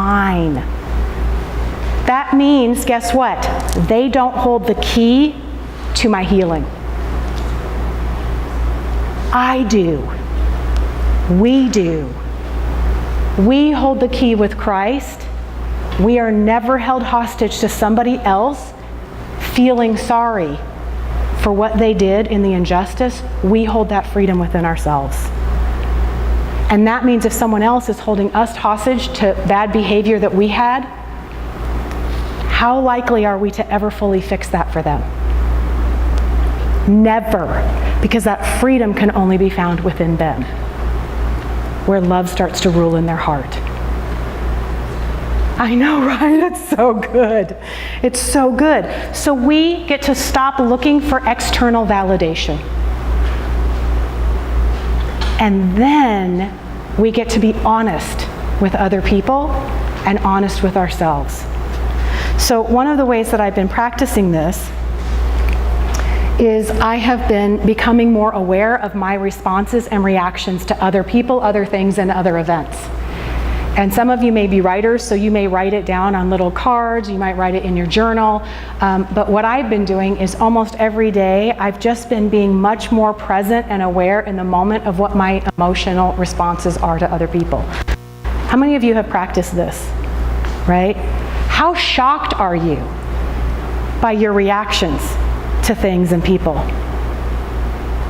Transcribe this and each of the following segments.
mine. That means, guess what? They don't hold the key to my healing. I do. We do. We hold the key with Christ. We are never held hostage to somebody else feeling sorry for what they did in the injustice. We hold that freedom within ourselves. And that means if someone else is holding us hostage to bad behavior that we had, how likely are we to ever fully fix that for them? Never. Because that freedom can only be found within them, where love starts to rule in their heart. I know, right? It's so good. It's so good. So we get to stop looking for external validation. And then we get to be honest with other people and honest with ourselves. So one of the ways that I've been practicing this is I have been becoming more aware of my responses and reactions to other people, other things, and other events. And some of you may be writers, so you may write it down on little cards, you might write it in your journal. But what I've been doing is almost every day, I've just been being much more present and aware in the moment of what my emotional responses are to other people. How many of you have practiced this, right? How shocked are you by your reactions to things and people?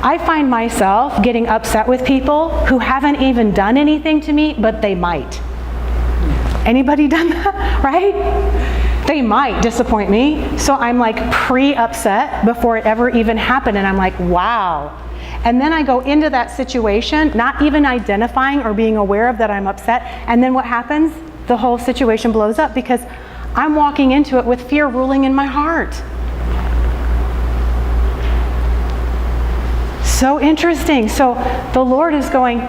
I find myself getting upset with people who haven't even done anything to me, but they might. Anybody done that, right? They might disappoint me, so I'm like pre-upset before it ever even happened, and I'm like, wow. And then I go into that situation, not even identifying or being aware of that I'm upset, and then what happens? The whole situation blows up because I'm walking into it with fear ruling in my heart. So interesting. So the Lord is going,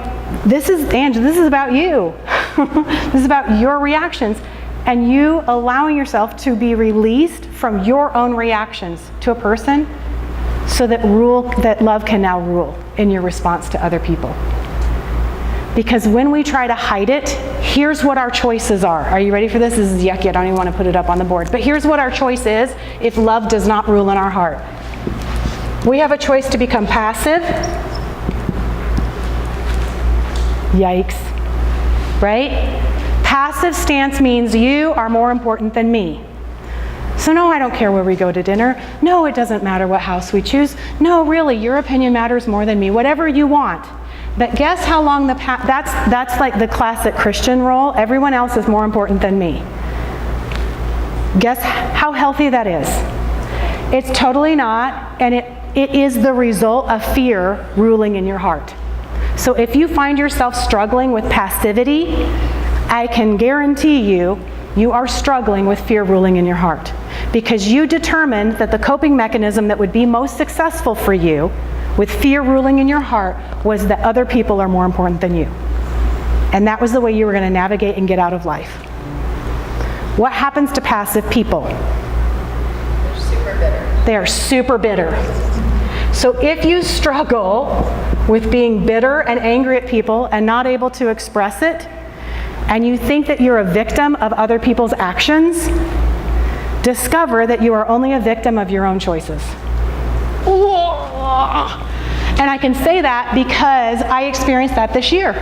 this is about you. This is about your reactions and you allowing yourself to be released from your own reactions to a person so that love can now rule in your response to other people. Because when we try to hide it, here's what our choices are. Are you ready for this? This is yucky. I don't even want to put it up on the board. But here's what our choice is if love does not rule in our heart. We have a choice to become passive. Yikes. Right? Passive stance means you are more important than me. So no, I don't care where we go to dinner. No, it doesn't matter what house we choose. No, really, your opinion matters more than me. Whatever you want. But guess how long that's like the classic Christian role. Everyone else is more important than me. Guess how healthy that is? It's totally not, and it is the result of fear ruling in your heart. So if you find yourself struggling with passivity, I can guarantee you are struggling with fear ruling in your heart. Because you determined that the coping mechanism that would be most successful for you with fear ruling in your heart was that other people are more important than you. And that was the way you were going to navigate and get out of life. What happens to passive people? They're super bitter. They are super bitter. So if you struggle with being bitter and angry at people and not able to express it, and you think that you're a victim of other people's actions, discover that you are only a victim of your own choices. And I can say that because I experienced that this year.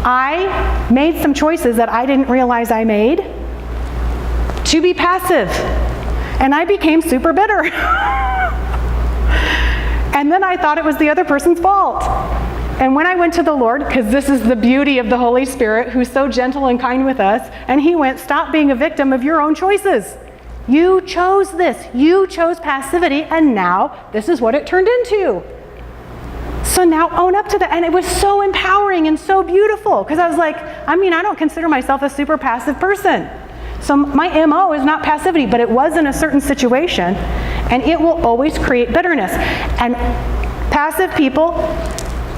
I made some choices that I didn't realize I made to be passive. And I became super bitter. And then I thought it was the other person's fault. And when I went to the Lord, because this is the beauty of the Holy Spirit, who's so gentle and kind with us, and he went, stop being a victim of your own choices. You chose this. You chose passivity, and now this is what it turned into. So now own up to that. And it was so empowering and so beautiful, because I was like, I don't consider myself a super passive person. So my MO is not passivity, but it was in a certain situation, and it will always create bitterness. And passive people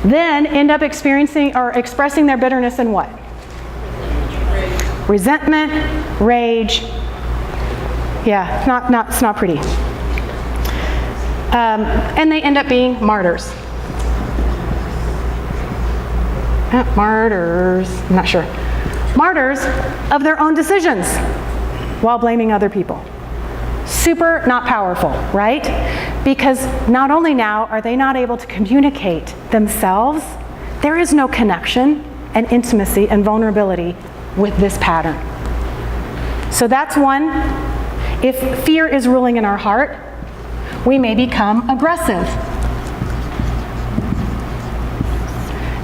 then end up experiencing or expressing their bitterness in what? Resentment, rage. Yeah, it's not pretty. And they end up being martyrs. Martyrs, I'm not sure. martyrs of their own decisions while blaming other people. Super not powerful, right? Because not only now are they not able to communicate themselves, there is no connection and intimacy and vulnerability with this pattern. So that's one. If fear is ruling in our heart, we may become aggressive.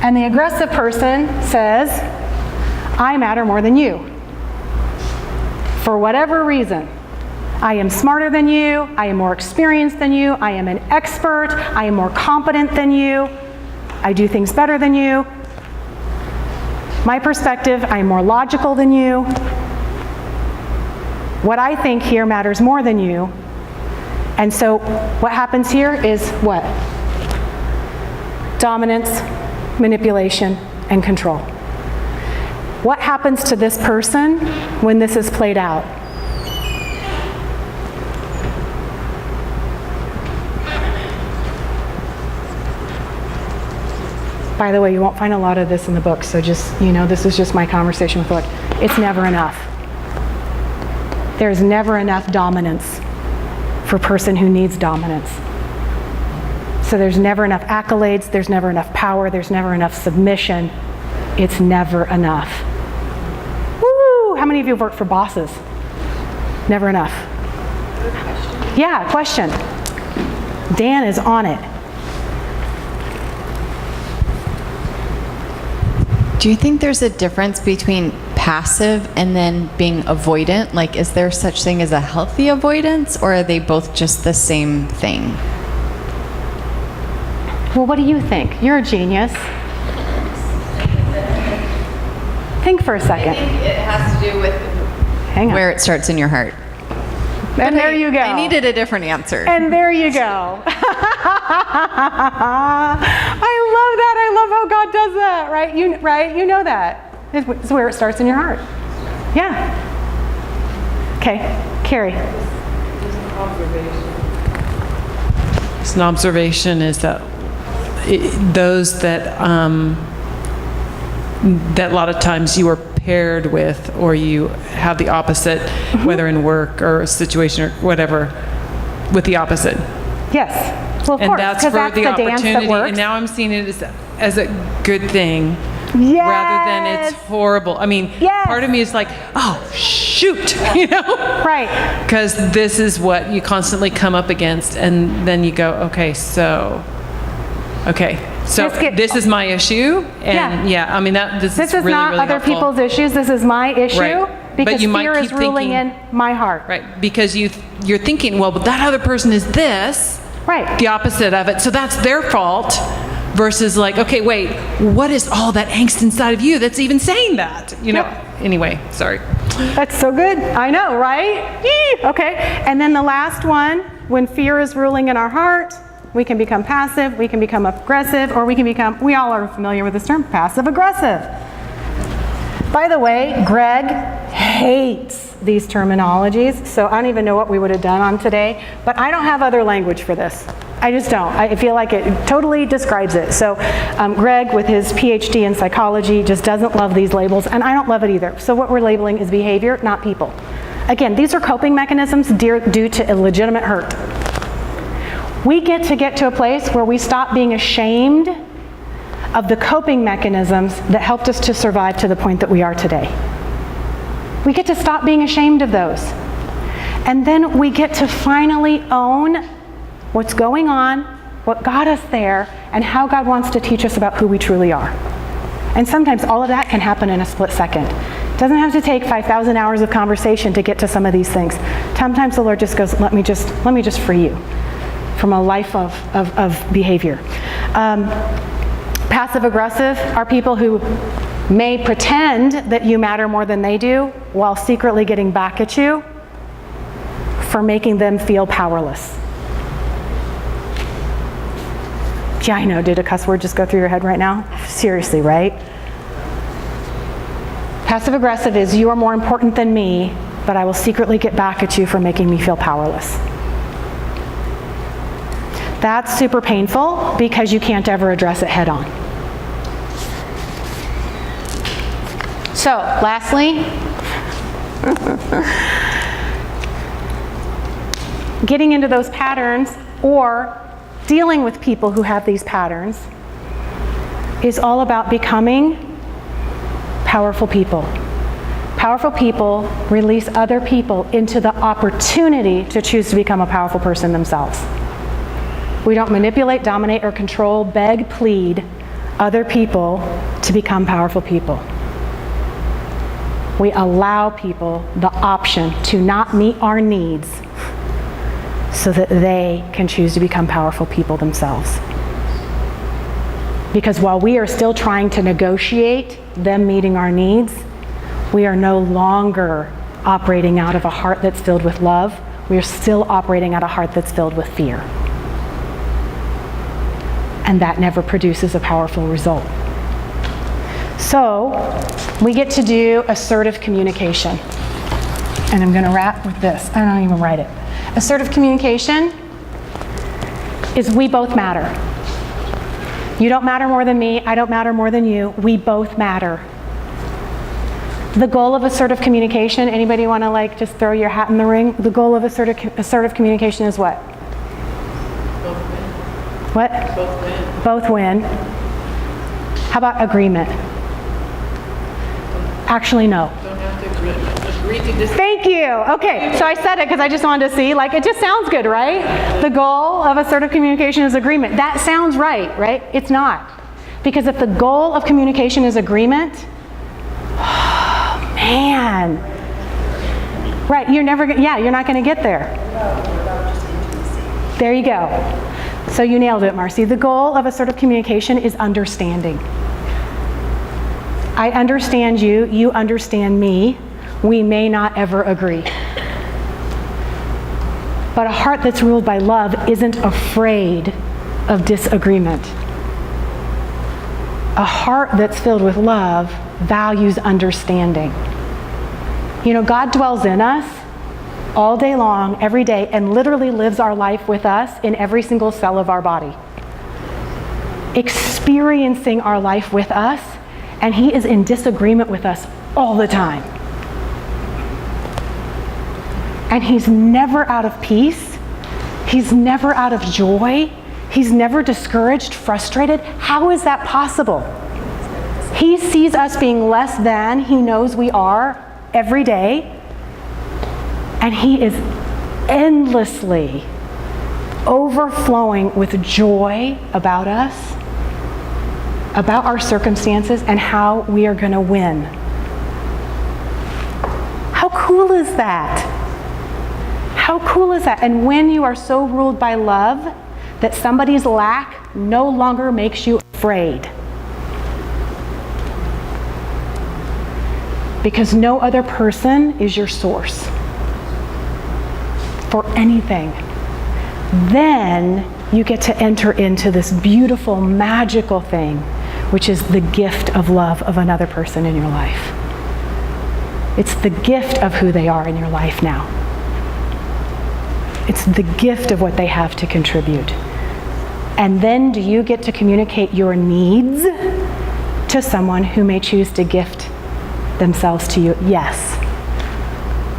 And the aggressive person says, I matter more than you. For whatever reason. I am smarter than you, I am more experienced than you, I am an expert, I am more competent than you, I do things better than you. My perspective, I am more logical than you. What I think here matters more than you. And so what happens here is what? Dominance, manipulation, and control. What happens to this person when this is played out? By the way, you won't find a lot of this in the book, so just, this is just my conversation with the Lord. It's never enough. There's never enough dominance for a person who needs dominance. So there's never enough accolades, there's never enough power, there's never enough submission. It's never enough. Woo! How many of you have worked for bosses? Never enough. Yeah, question. Dan is on it. Do you think there's a difference between passive and then being avoidant? Like, is there such thing as a healthy avoidance, or are they both just the same thing? Well, what do you think? You're a genius. Think for a second. I think it has to do with Hang on. Where it starts in your heart. And there you go. I needed a different answer. And there you go. I love that. I love how God does that, right? You know that. It's where it starts in your heart. Yeah. Okay, Carrie. It's an observation is that those that that a lot of times you are paired with, or you have the opposite, whether in work or a situation or whatever, with the opposite. Yes. Well, of And course, that's because for that's the the dance that opportunity. works. And now I'm seeing it as a good thing. Yes. Rather than it's horrible. I mean, Yes. part of me is like, oh, shoot, you know? Right. Because this is what you constantly come up against, and then you go, so this is my issue, and I mean, this is really, not really other helpful. people's issues, this is my issue, Right. because But you might fear is keep ruling thinking- in my heart. Right, because you're thinking, well, but that other person is this, Right. the opposite of it, so that's their fault, versus like, okay, wait, what is all that angst inside of you that's even saying that? Anyway, sorry. That's so good. I know, right? Yee. Okay. And then the last one, when fear is ruling in our heart, we can become passive, we can become aggressive, or we all are familiar with this term, passive aggressive. By the way, Greg hates these terminologies, so I don't even know what we would have done on today, but I don't have other language for this. I just don't. I feel like it totally describes it. So Greg, with his PhD in psychology, just doesn't love these labels, and I don't love it either. So what we're labeling is behavior, not people. Again, these are coping mechanisms due to illegitimate hurt. We get to a place where we stop being ashamed of the coping mechanisms that helped us to survive to the point that we are today. We get to stop being ashamed of those. And then we get to finally own what's going on, what got us there, and how God wants to teach us about who we truly are. And sometimes all of that can happen in a split second. It doesn't have to take 5,000 hours of conversation to get to some of these things. Sometimes the Lord just goes, let me just free you from a life of behavior. Passive aggressive are people who may pretend that you matter more than they do while secretly getting back at you for making them feel powerless. Yeah, I know. Did a cuss word just go through your head right now? Seriously, right? Passive aggressive is, you are more important than me, but I will secretly get back at you for making me feel powerless. That's super painful because you can't ever address it head on. So, lastly, getting into those patterns or dealing with people who have these patterns is all about becoming powerful people. Powerful people release other people into the opportunity to choose to become a powerful person themselves. We don't manipulate, dominate, or control, beg, plead other people to become powerful people. We allow people the option to not meet our needs so that they can choose to become powerful people themselves. Because while we are still trying to negotiate them meeting our needs, we are no longer operating out of a heart that's filled with love. We are still operating out of a heart that's filled with fear. And that never produces a powerful result. So, we get to do assertive communication. And I'm going to wrap with this. I don't even write it. Assertive communication is we both matter. You don't matter more than me. I don't matter more than you. We both matter. The goal of assertive communication, anybody want to just throw your hat in the ring? The goal of assertive communication is what? Both win. What? Both win. Both win. How about agreement? Actually, no. Don't have to agree to disagree. Thank you. Okay, so I said it because I just wanted to see, it just sounds good, right? The goal of assertive communication is agreement. That sounds right, right? It's not. Because if the goal of communication is agreement, oh, man. Right, you're not going to get there. There you go. So you nailed it, Marcy. The goal of assertive communication is understanding. I understand you, you understand me. We may not ever agree. But a heart that's ruled by love isn't afraid of disagreement. A heart that's filled with love values understanding. You know, God dwells in us all day long, every day, and literally lives our life with us in every single cell of our body, experiencing our life with us, and He is in disagreement with us all the time. And He's never out of peace. He's never out of joy. He's never discouraged, frustrated. How is that possible? He sees us being less than He knows we are every day. And He is endlessly overflowing with joy about us, about our circumstances, and how we are going to win. How cool is that? How cool is that? And when you are so ruled by love that somebody's lack no longer makes you afraid. Because no other person is your source for anything. Then you get to enter into this beautiful, magical thing, which is the gift of love of another person in your life. It's the gift of who they are in your life now. It's the gift of what they have to contribute. And then do you get to communicate your needs to someone who may choose to gift themselves to you? Yes.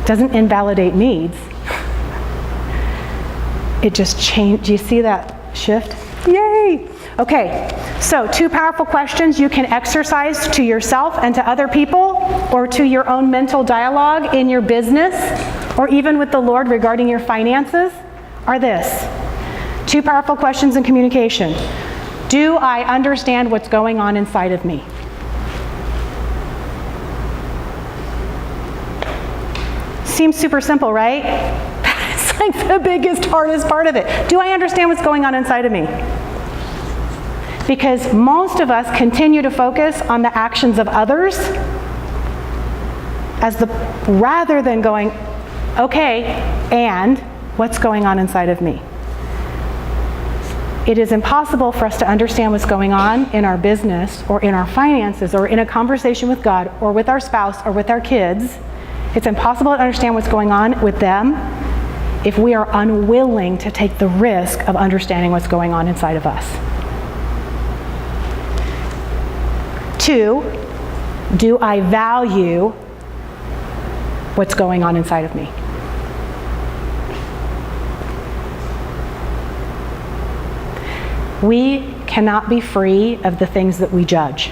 Doesn't invalidate needs. It just changed. Do you see that shift? Yay! Okay, so 2 powerful questions you can exercise to yourself and to other people, or to your own mental dialogue in your business, or even with the Lord regarding your finances, are this. 2 powerful questions in communication. Do I understand what's going on inside of me? Seems super simple, right? It's like the biggest, hardest part of it. Do I understand what's going on inside of me? Because most of us continue to focus on the actions of others rather than going, okay, and what's going on inside of me? It is impossible for us to understand what's going on in our business or in our finances or in a conversation with God or with our spouse or with our kids. It's impossible to understand what's going on with them if we are unwilling to take the risk of understanding what's going on inside of us. 2, Do I value what's going on inside of me? We cannot be free of the things that we judge.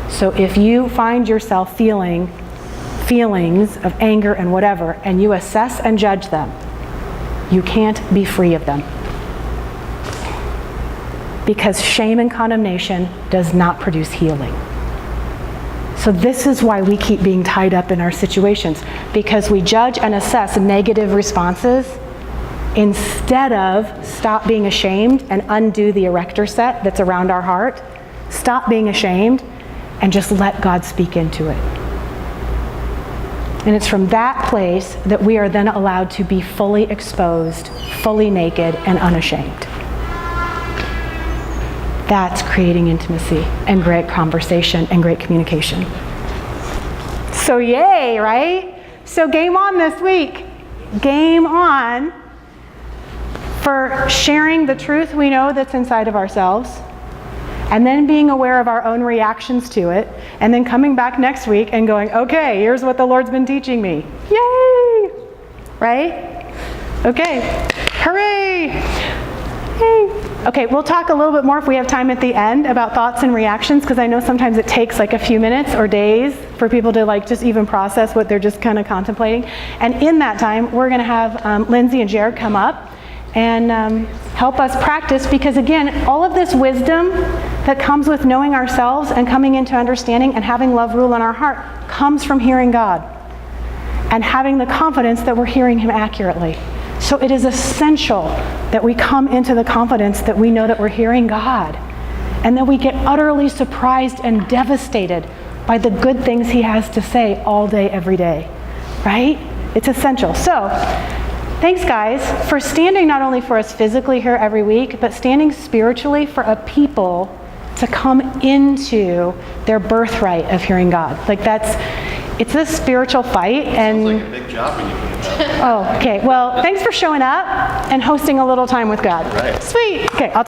So if you find yourself feeling feelings of anger and whatever, and you assess and judge them, you can't be free of them. Because shame and condemnation does not produce healing. So this is why we keep being tied up in our situations, because we judge and assess negative responses instead of stop being ashamed and undo the erector set that's around our heart. Stop being ashamed and just let God speak into it. And it's from that place that we are then allowed to be fully exposed, fully naked, and unashamed. That's creating intimacy and great conversation and great communication. So yay, right? So game on this week. Game on for sharing the truth we know that's inside of ourselves, and then being aware of our own reactions to it, and then coming back next week and going, okay, here's what the Lord's been teaching me. Yay! Right? Okay. Hooray! Yay! Okay, we'll talk a little bit more if we have time at the end about thoughts and reactions, because I know sometimes it takes like a few minutes or days for people to like just even process what they're just kind of contemplating. And in that time, we're going to have Lindsay and Jared come up and help us practice, because again, all of this wisdom that comes with knowing ourselves and coming into understanding and having love rule in our heart comes from hearing God and having the confidence that we're hearing Him accurately. So it is essential that we come into the confidence that we know that we're hearing God, and that we get utterly surprised and devastated by the good things He has to say all day, every day, right? It's essential. So thanks, guys, for standing not only for us physically here every week, but standing spiritually for a people to come into their birthright of hearing God. Like it's a spiritual fight. And sounds like a big job when you put it that way. Oh, okay. Well, thanks for showing up and hosting a little time with God. Right. Sweet. Okay.